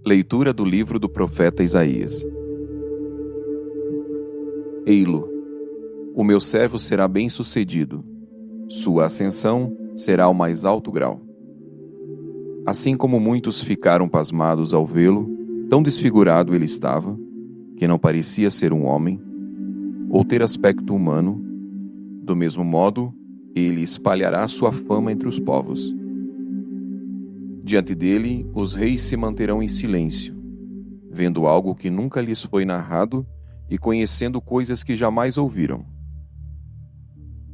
Leitura do livro do profeta Isaías. Ei-lo, o meu servo será bem-sucedido, sua ascensão será ao mais alto grau. Assim como muitos ficaram pasmados ao vê-lo, tão desfigurado ele estava, que não parecia ser um homem, ou ter aspecto humano, do mesmo modo, ele espalhará sua fama entre os povos. Diante dele, os reis se manterão em silêncio, vendo algo que nunca lhes foi narrado e conhecendo coisas que jamais ouviram.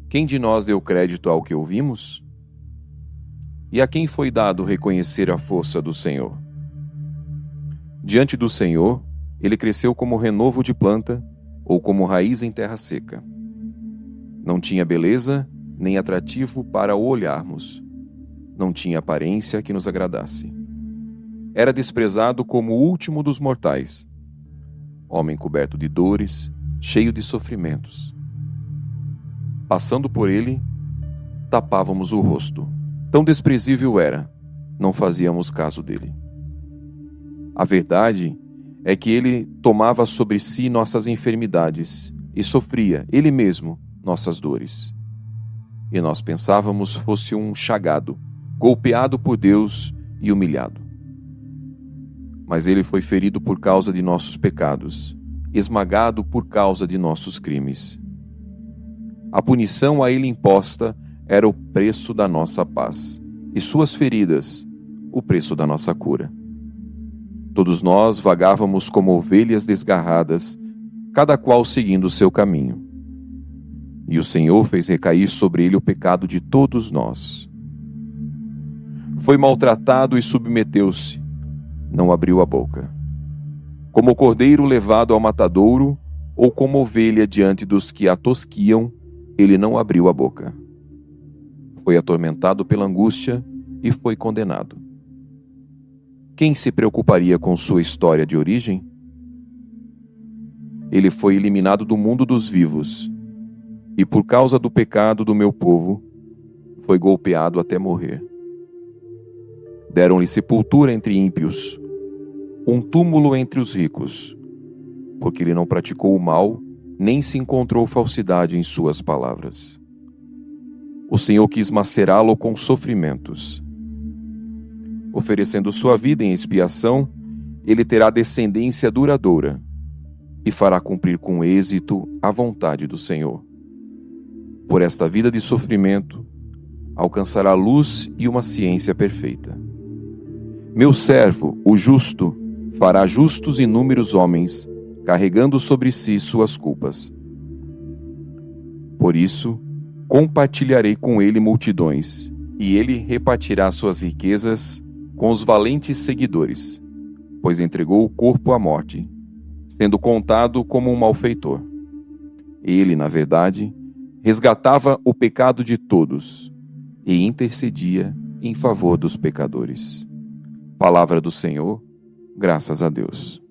Quem de nós deu crédito ao que ouvimos? E a quem foi dado reconhecer a força do Senhor? Diante do Senhor, ele cresceu como renovo de planta ou como raiz em terra seca. Não tinha beleza nem atrativo para o olharmos. Não tinha aparência que nos agradasse. Era desprezado como o último dos mortais. Homem coberto de dores, cheio de sofrimentos. Passando por ele, tapávamos o rosto. Tão desprezível era, não fazíamos caso dele. A verdade é que ele tomava sobre si nossas enfermidades e sofria, ele mesmo, nossas dores. E nós pensávamos fosse um chagado, golpeado por Deus e humilhado. Mas ele foi ferido por causa de nossos pecados, esmagado por causa de nossos crimes. A punição a ele imposta era o preço da nossa paz, e suas feridas, o preço da nossa cura. Todos nós vagávamos como ovelhas desgarradas, cada qual seguindo o seu caminho. E o Senhor fez recair sobre ele o pecado de todos nós. Foi maltratado e submeteu-se, não abriu a boca. Como cordeiro levado ao matadouro, ou como ovelha diante dos que a tosquiam, ele não abriu a boca. Foi atormentado pela angústia e foi condenado. Quem se preocuparia com sua história de origem? Ele foi eliminado do mundo dos vivos, e por causa do pecado do meu povo, foi golpeado até morrer. Deram-lhe sepultura entre ímpios, um túmulo entre os ricos, porque ele não praticou o mal, nem se encontrou falsidade em suas palavras. O Senhor quis macerá-lo com sofrimentos. Oferecendo sua vida em expiação, ele terá descendência duradoura e fará cumprir com êxito a vontade do Senhor. Por esta vida de sofrimento, alcançará luz e uma ciência perfeita. Meu servo, o justo, fará justos inúmeros homens, carregando sobre si suas culpas. Por isso, compartilharei com ele multidões, e ele repartirá suas riquezas com os valentes seguidores, pois entregou o corpo à morte, sendo contado como um malfeitor. Ele, na verdade, resgatava o pecado de todos e intercedia em favor dos pecadores. Palavra do Senhor, graças a Deus.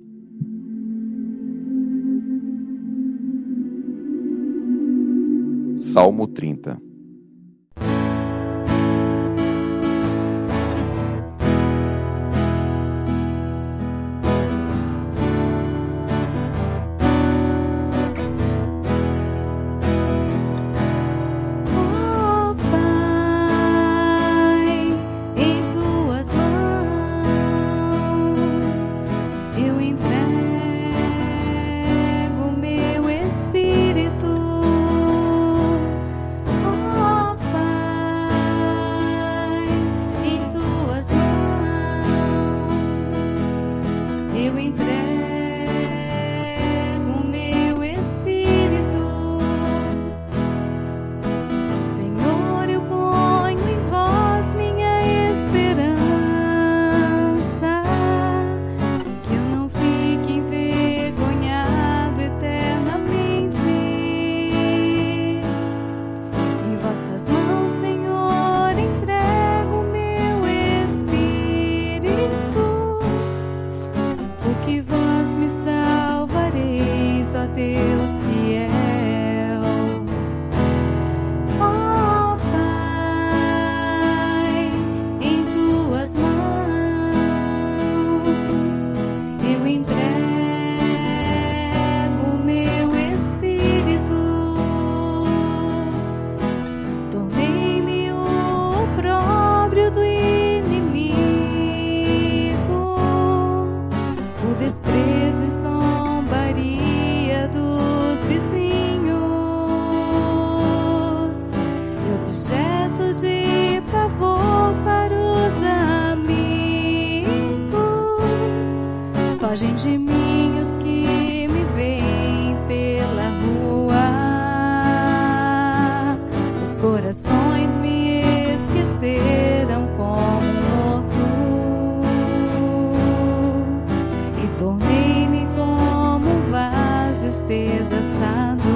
Salmo 30. vezes zombaria dos vizinhos e objeto de pavor para os amigos. Fogem de mim os que me veem pela rua. Os corações me esqueceram como morto e tornei-me como um vaso espedaçado.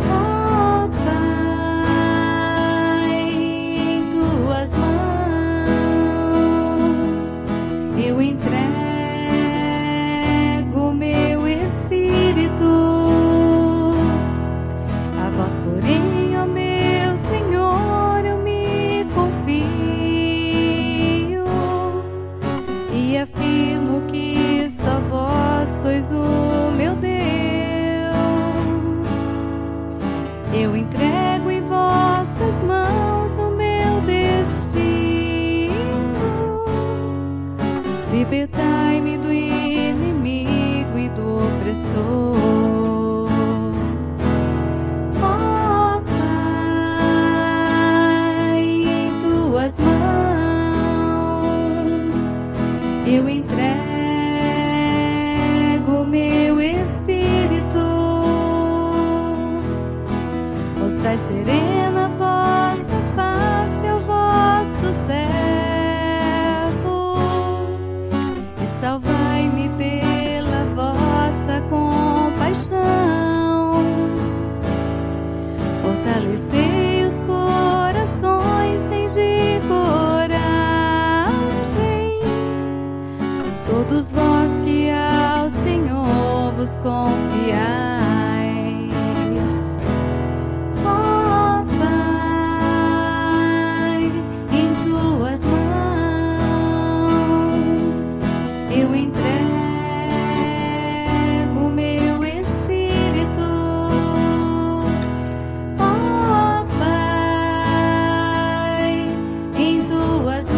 Ó Pai, em tuas mãos eu entrego meu espírito. A vós, porém, ó meu Senhor, eu me confio e afirmo que só vós sois o meu Deus. Eu entrego em vossas mãos o meu destino. Libertai-me do inimigo e do opressor. Ó Pai, em tuas mãos eu entrego meu espírito. Mostrai serena vossa face ao vosso servo e salvai-me pela vossa compaixão. Fortalecei os corações, tende coragem, todos vós que ao Senhor vos confiais. Ó Pai, em tuas mãos eu entrego meu espírito. Ó Pai, em tuas mãos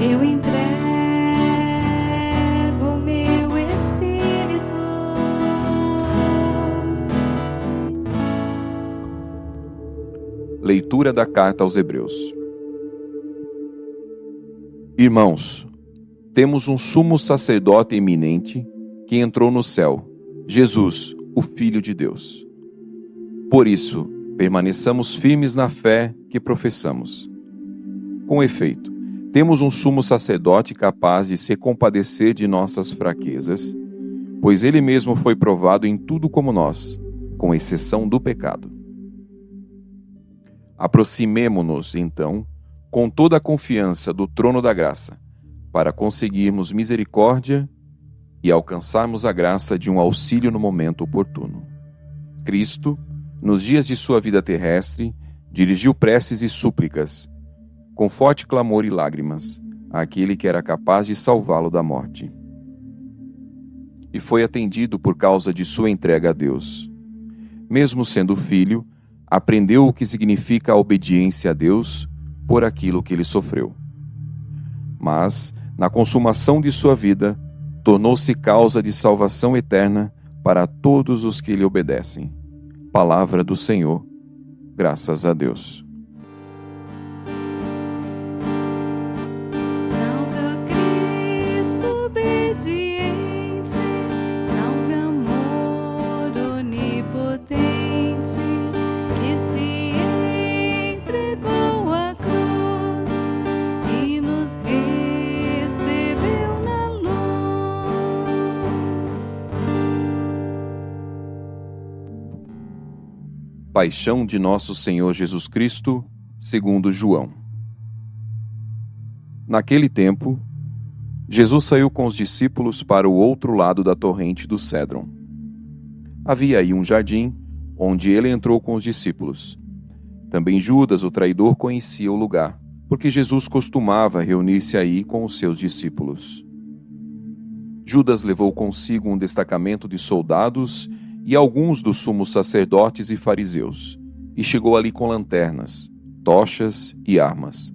eu entrego meu espírito. Leitura da Carta aos Hebreus. Irmãos, temos um sumo sacerdote eminente que entrou no céu, Jesus, o Filho de Deus. Por isso, permaneçamos firmes na fé que professamos. Com efeito, temos um sumo sacerdote capaz de se compadecer de nossas fraquezas, pois ele mesmo foi provado em tudo como nós, com exceção do pecado. Aproximemo-nos, então, com toda a confiança do trono da graça, para conseguirmos misericórdia e alcançarmos a graça de um auxílio no momento oportuno. Cristo, nos dias de sua vida terrestre, dirigiu preces e súplicas, com forte clamor e lágrimas, àquele que era capaz de salvá-lo da morte. E foi atendido por causa de sua entrega a Deus. Mesmo sendo filho, aprendeu o que significa a obediência a Deus por aquilo que ele sofreu. Mas, na consumação de sua vida, tornou-se causa de salvação eterna para todos os que lhe obedecem. Palavra do Senhor. Graças a Deus. Salve, ó Cristo obediente, salve, amor onipotente, que se entregou à cruz e nos recebeu na luz. Paixão de nosso Senhor Jesus Cristo, segundo João. Naquele tempo, Jesus saiu com os discípulos para o outro lado da torrente do Cédron. Havia aí um jardim, onde ele entrou com os discípulos. Também Judas, o traidor, conhecia o lugar, porque Jesus costumava reunir-se aí com os seus discípulos. Judas levou consigo um destacamento de soldados e alguns dos sumos sacerdotes e fariseus, e chegou ali com lanternas, tochas e armas.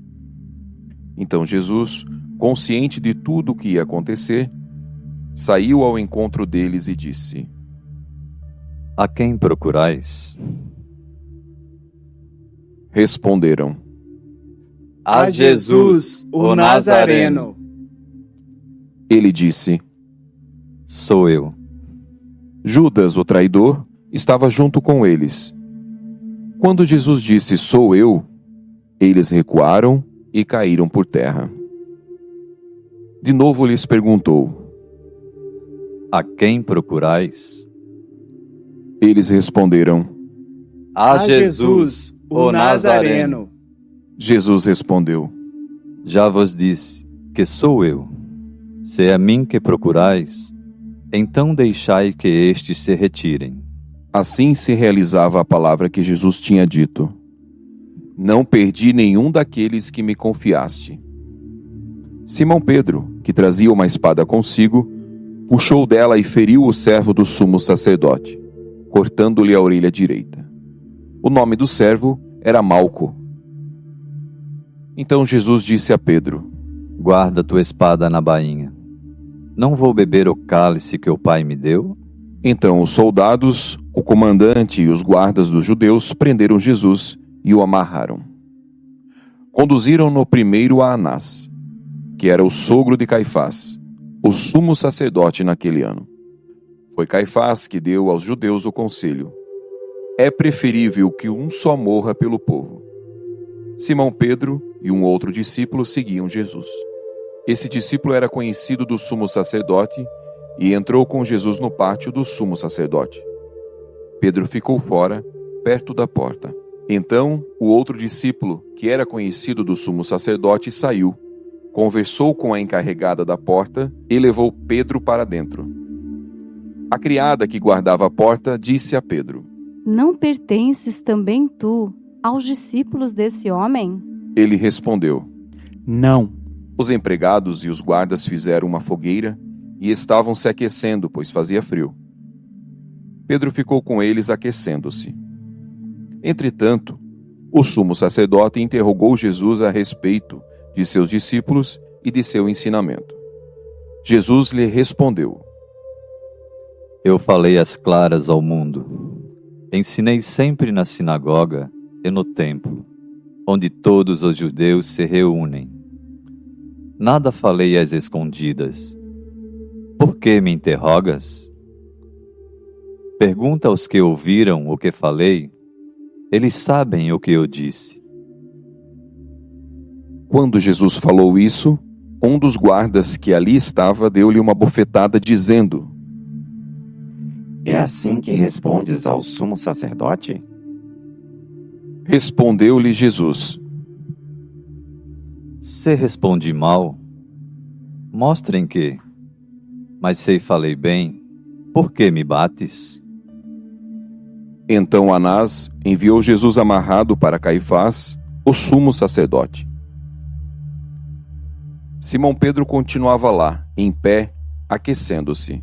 Então Jesus, consciente de tudo o que ia acontecer, saiu ao encontro deles e disse: A quem procurais? Responderam: A Jesus, o Nazareno. Ele disse: Sou eu. Judas, o traidor, estava junto com eles. Quando Jesus disse: Sou eu, eles recuaram e caíram por terra. De novo lhes perguntou: A quem procurais? Eles responderam: A Jesus, o Nazareno. Jesus respondeu: Já vos disse que sou eu. Se é a mim que procurais, então deixai que estes se retirem. Assim se realizava a palavra que Jesus tinha dito: Não perdi nenhum daqueles que me confiaste. Simão Pedro, que trazia uma espada consigo, puxou dela e feriu o servo do sumo sacerdote, cortando-lhe a orelha direita. O nome do servo era Malco. Então Jesus disse a Pedro: Guarda tua espada na bainha. Não vou beber o cálice que o Pai me deu? Então os soldados, o comandante e os guardas dos judeus prenderam Jesus e o amarraram. Conduziram-no primeiro a Anás, que era o sogro de Caifás, o sumo sacerdote naquele ano. Foi Caifás que deu aos judeus o conselho: é preferível que um só morra pelo povo. Simão Pedro e um outro discípulo seguiam Jesus. Esse discípulo era conhecido do sumo sacerdote e entrou com Jesus no pátio do sumo sacerdote. Pedro ficou fora, perto da porta. Então, o outro discípulo, que era conhecido do sumo sacerdote, saiu, conversou com a encarregada da porta e levou Pedro para dentro. A criada que guardava a porta disse a Pedro: Não pertences também tu aos discípulos desse homem? Ele respondeu: Não. Os empregados e os guardas fizeram uma fogueira e estavam se aquecendo, pois fazia frio. Pedro ficou com eles aquecendo-se. Entretanto, o sumo sacerdote interrogou Jesus a respeito de seus discípulos e de seu ensinamento. Jesus lhe respondeu: Eu falei às claras ao mundo. Ensinei sempre na sinagoga e no templo, onde todos os judeus se reúnem. Nada falei às escondidas. Por que me interrogas? Pergunta aos que ouviram o que falei. Eles sabem o que eu disse. Quando Jesus falou isso, um dos guardas que ali estava deu-lhe uma bofetada, dizendo: É assim que respondes ao sumo sacerdote? Respondeu-lhe Jesus: Se respondi mal, mostrem que. Mas se falei bem, por que me bates? Então Anás enviou Jesus amarrado para Caifás, o sumo sacerdote. Simão Pedro continuava lá, em pé, aquecendo-se.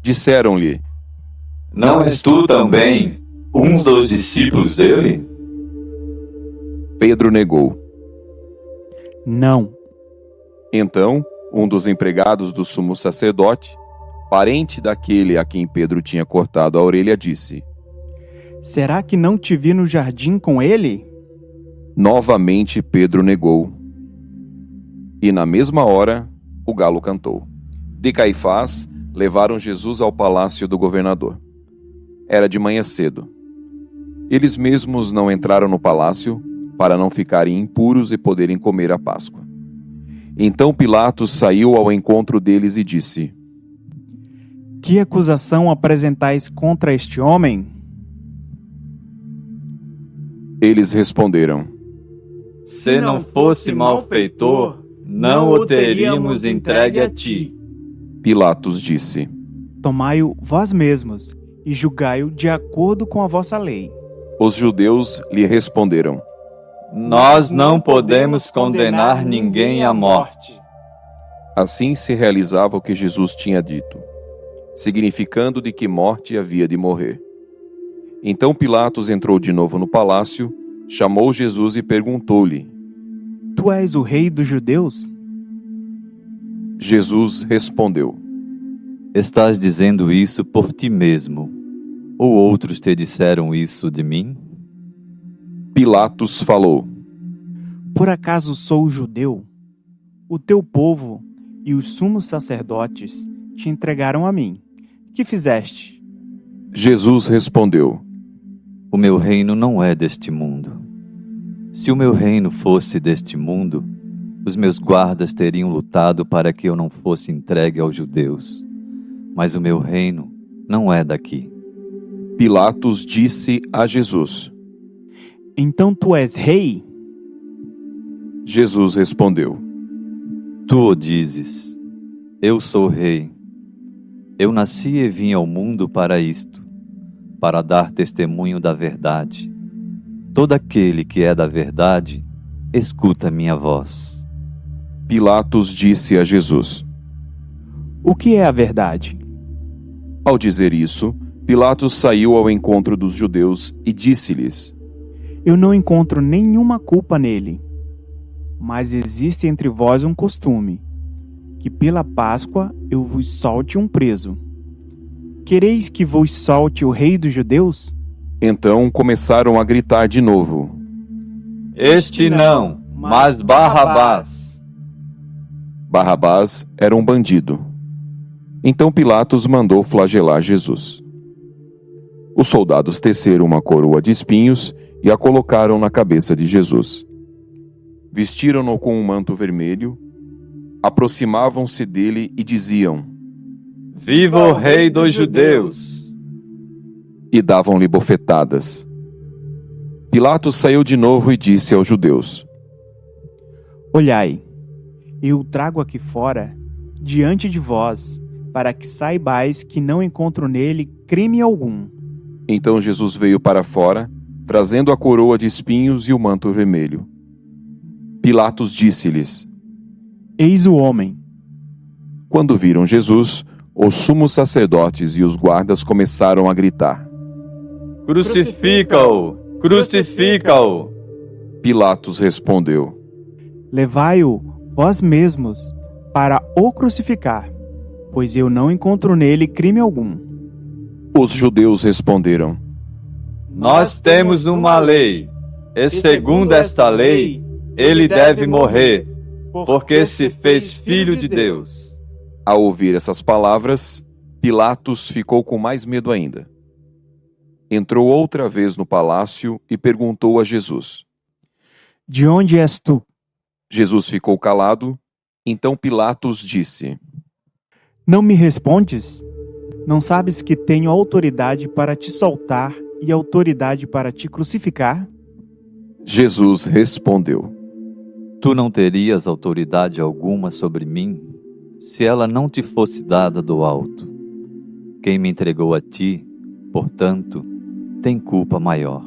Disseram-lhe: Não és tu também um dos discípulos dele? Pedro negou. Não. Então, um dos empregados do sumo sacerdote, parente daquele a quem Pedro tinha cortado a orelha, disse: Será que não te vi no jardim com ele? Novamente Pedro negou. E na mesma hora, o galo cantou. De Caifás, levaram Jesus ao palácio do governador. Era de manhã cedo. Eles mesmos não entraram no palácio para não ficarem impuros e poderem comer a Páscoa. Então Pilatos saiu ao encontro deles e disse: Que acusação apresentais contra este homem? Eles responderam: Se não fosse malfeitor, não o teríamos entregue a ti. Pilatos disse: Tomai-o vós mesmos e julgai-o de acordo com a vossa lei. Os judeus lhe responderam: Nós não podemos condenar ninguém à morte. Assim se realizava o que Jesus tinha dito, significando de que morte havia de morrer. Então Pilatos entrou de novo no palácio, chamou Jesus e perguntou-lhe: tu és o rei dos judeus? Jesus respondeu: Estás dizendo isso por ti mesmo, ou outros te disseram isso de mim? Pilatos falou: Por acaso sou judeu? O teu povo e os sumos sacerdotes te entregaram a mim. Que fizeste? Jesus respondeu: O meu reino não é deste mundo. Se o meu reino fosse deste mundo, os meus guardas teriam lutado para que eu não fosse entregue aos judeus. Mas o meu reino não é daqui. Pilatos disse a Jesus: Então tu és rei? Jesus respondeu: Tu o dizes. Eu sou rei. Eu nasci e vim ao mundo para isto, para dar testemunho da verdade. Todo aquele que é da verdade, escuta minha voz. Pilatos disse a Jesus: O que é a verdade? Ao dizer isso, Pilatos saiu ao encontro dos judeus e disse-lhes: Eu não encontro nenhuma culpa nele. Mas existe entre vós um costume, que pela Páscoa eu vos solte um preso. Quereis que vos solte o rei dos judeus? Então começaram a gritar de novo: Este não, mas Barrabás. Barrabás era um bandido. Então Pilatos mandou flagelar Jesus. Os soldados teceram uma coroa de espinhos e a colocaram na cabeça de Jesus. Vestiram-no com um manto vermelho, aproximavam-se dele e diziam: Viva o rei dos judeus! E davam-lhe bofetadas. Pilatos saiu de novo e disse aos judeus: Olhai, eu o trago aqui fora, diante de vós, para que saibais que não encontro nele crime algum. Então Jesus veio para fora, trazendo a coroa de espinhos e o manto vermelho. Pilatos disse-lhes: Eis o homem. Quando viram Jesus, os sumos sacerdotes e os guardas começaram a gritar. Crucifica-o! Crucifica-o! Pilatos respondeu: Levai-o vós mesmos para o crucificar, pois eu não encontro nele crime algum. Os judeus responderam: Nós temos uma lei, e segundo esta lei, ele deve morrer, porque se fez filho de Deus. Ao ouvir essas palavras, Pilatos ficou com mais medo ainda. Entrou outra vez no palácio e perguntou a Jesus. De onde és tu? Jesus ficou calado. Então Pilatos disse: Não me respondes? Não sabes que tenho autoridade para te soltar e autoridade para te crucificar? Jesus respondeu: Tu não terias autoridade alguma sobre mim, se ela não te fosse dada do alto. Quem me entregou a ti, portanto, tem culpa maior.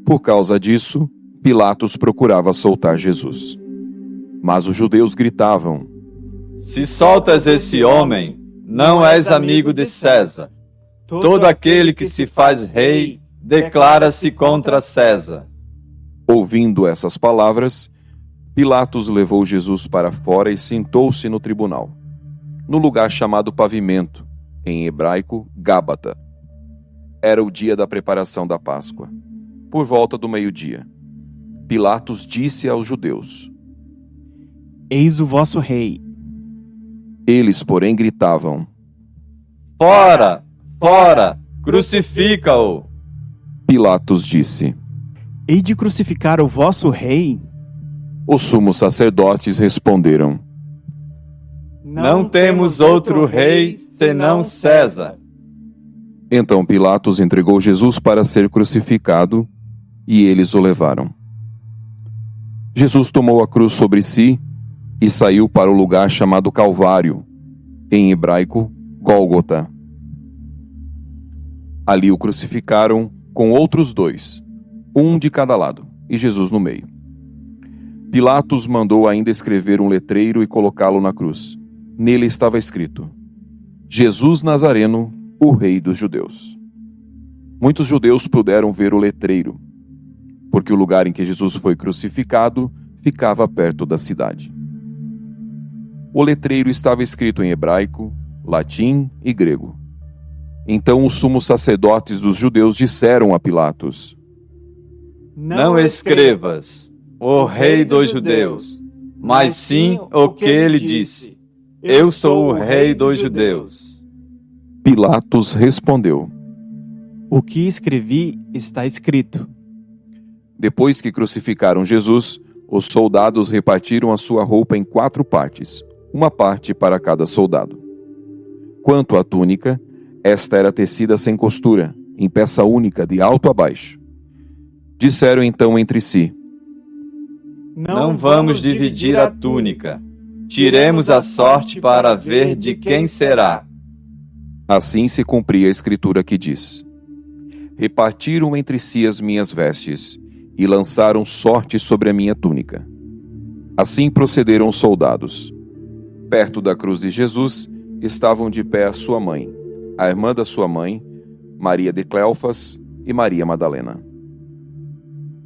Por causa disso, Pilatos procurava soltar Jesus. Mas os judeus gritavam: Se soltas esse homem, não és amigo de César. Todo aquele que se faz rei, declara-se contra César. Ouvindo essas palavras, Pilatos levou Jesus para fora e sentou-se no tribunal, no lugar chamado Pavimento, em hebraico, Gábata. Era o dia da preparação da Páscoa, por volta do meio-dia. Pilatos disse aos judeus: Eis o vosso rei. Eles, porém, gritavam: Fora! Fora! Crucifica-o! Pilatos disse: Hei de crucificar o vosso rei? Os sumos sacerdotes responderam: Não temos outro rei senão César. Então Pilatos entregou Jesus para ser crucificado, e eles o levaram. Jesus tomou a cruz sobre si e saiu para o lugar chamado Calvário, em hebraico, Gólgota. Ali o crucificaram com outros dois, um de cada lado, e Jesus no meio. Pilatos mandou ainda escrever um letreiro e colocá-lo na cruz. Nele estava escrito: Jesus Nazareno, o Rei dos Judeus. Muitos judeus puderam ver o letreiro, porque o lugar em que Jesus foi crucificado ficava perto da cidade. O letreiro estava escrito em hebraico, latim e grego. Então os sumos sacerdotes dos judeus disseram a Pilatos: Não escrevas, o Rei dos Judeus, mas sim o que ele disse. Eu sou o Rei dos Judeus. Pilatos respondeu: O que escrevi está escrito. Depois que crucificaram Jesus, os soldados repartiram a sua roupa em 4 partes, uma parte para cada soldado. Quanto à túnica, esta era tecida sem costura, em peça única, de alto a baixo. Disseram então entre si: Não vamos dividir a túnica. Tiremos a sorte para ver de quem será. Assim se cumpria a escritura que diz: Repartiram entre si as minhas vestes, e lançaram sorte sobre a minha túnica. Assim procederam os soldados. Perto da cruz de Jesus estavam de pé a sua mãe, a irmã da sua mãe, Maria de Cleofas e Maria Madalena.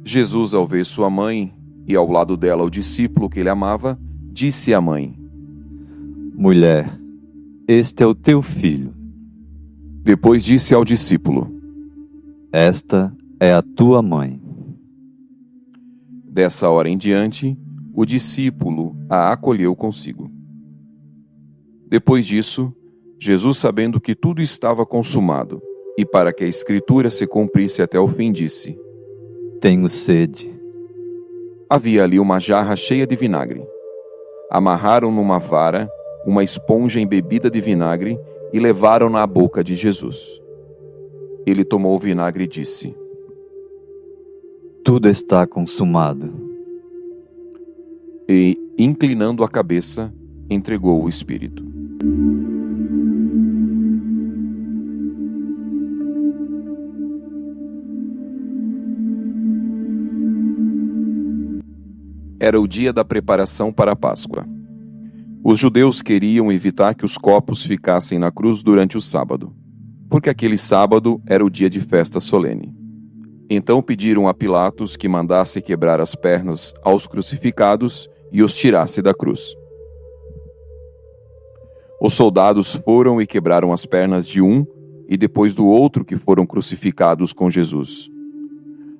Jesus, ao ver sua mãe e ao lado dela o discípulo que ele amava, disse à mãe: Mulher, este é o teu filho. Depois disse ao discípulo: Esta é a tua mãe. Dessa hora em diante, o discípulo a acolheu consigo. Depois disso, Jesus, sabendo que tudo estava consumado, e para que a Escritura se cumprisse até o fim, disse: Tenho sede. Havia ali uma jarra cheia de vinagre. Amarraram numa vara uma esponja embebida de vinagre e levaram-na à boca de Jesus. Ele tomou o vinagre e disse: Tudo está consumado. E, inclinando a cabeça, entregou o Espírito. Era o dia da preparação para a Páscoa. Os judeus queriam evitar que os corpos ficassem na cruz durante o sábado, porque aquele sábado era o dia de festa solene. Então pediram a Pilatos que mandasse quebrar as pernas aos crucificados e os tirasse da cruz. Os soldados foram e quebraram as pernas de um e depois do outro que foram crucificados com Jesus.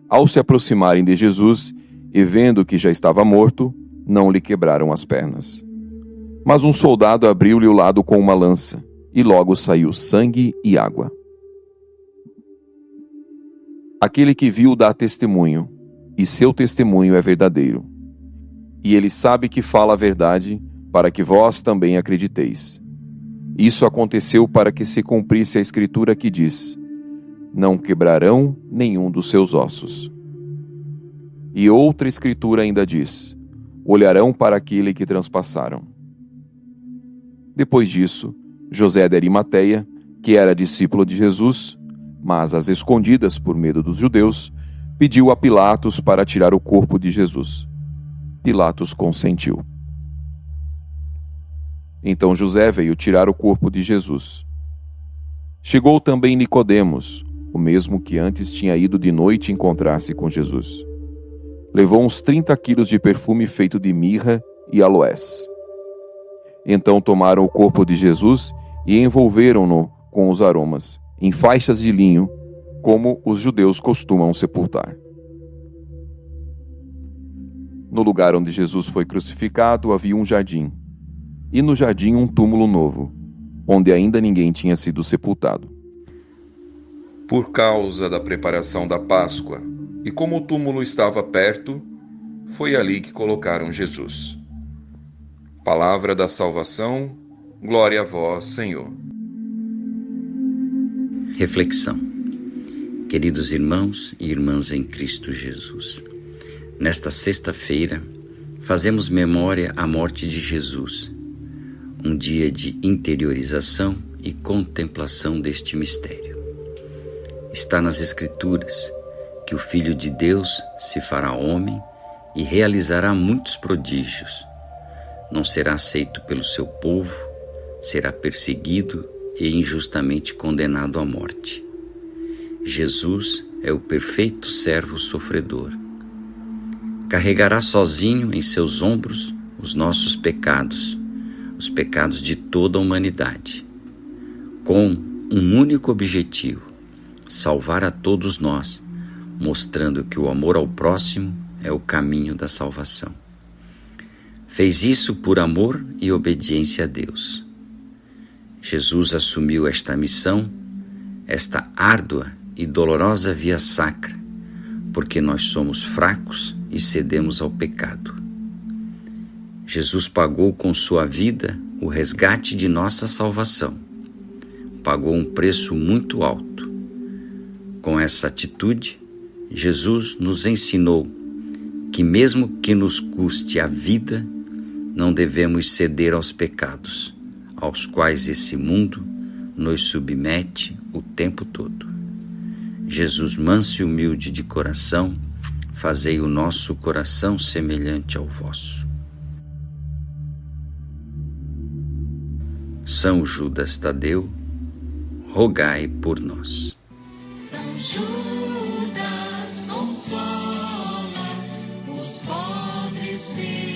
Ao se aproximarem de Jesus e vendo que já estava morto, não lhe quebraram as pernas. Mas um soldado abriu-lhe o lado com uma lança, e logo saiu sangue e água. Aquele que viu dá testemunho, e seu testemunho é verdadeiro. E ele sabe que fala a verdade, para que vós também acrediteis. Isso aconteceu para que se cumprisse a Escritura que diz: Não quebrarão nenhum dos seus ossos. E outra Escritura ainda diz: Olharão para aquele que transpassaram. Depois disso, José de Arimateia, que era discípulo de Jesus, mas às escondidas por medo dos judeus, pediu a Pilatos para tirar o corpo de Jesus. Pilatos consentiu. Então José veio tirar o corpo de Jesus. Chegou também Nicodemos, o mesmo que antes tinha ido de noite encontrar-se com Jesus. Levou uns 30 quilos de perfume feito de mirra e aloés. Então tomaram o corpo de Jesus e envolveram-no com os aromas, em faixas de linho, como os judeus costumam sepultar. No lugar onde Jesus foi crucificado havia um jardim, e no jardim um túmulo novo, onde ainda ninguém tinha sido sepultado. Por causa da preparação da Páscoa, e como o túmulo estava perto, foi ali que colocaram Jesus. Palavra da salvação, glória a vós, Senhor. Reflexão. Queridos irmãos e irmãs em Cristo Jesus, nesta sexta-feira, fazemos memória à morte de Jesus, um dia de interiorização e contemplação deste mistério. Está nas Escrituras que o Filho de Deus se fará homem e realizará muitos prodígios. Não será aceito pelo seu povo, será perseguido e injustamente condenado à morte. Jesus é o perfeito servo sofredor. carregará sozinho em seus ombros os nossos pecados, os pecados de toda a humanidade, com um único objetivo: salvar a todos nós, mostrando que o amor ao próximo é o caminho da salvação. Fez isso por amor e obediência a Deus. Jesus assumiu esta missão, esta árdua e dolorosa via sacra, porque nós somos fracos e cedemos ao pecado. Jesus pagou com sua vida o resgate de nossa salvação. Pagou um preço muito alto. Com essa atitude, Jesus nos ensinou que mesmo que nos custe a vida, não devemos ceder aos pecados, aos quais esse mundo nos submete o tempo todo. Jesus, manso e humilde de coração, fazei o nosso coração semelhante ao vosso. São Judas Tadeu, rogai por nós. São Judas, consola os pobres.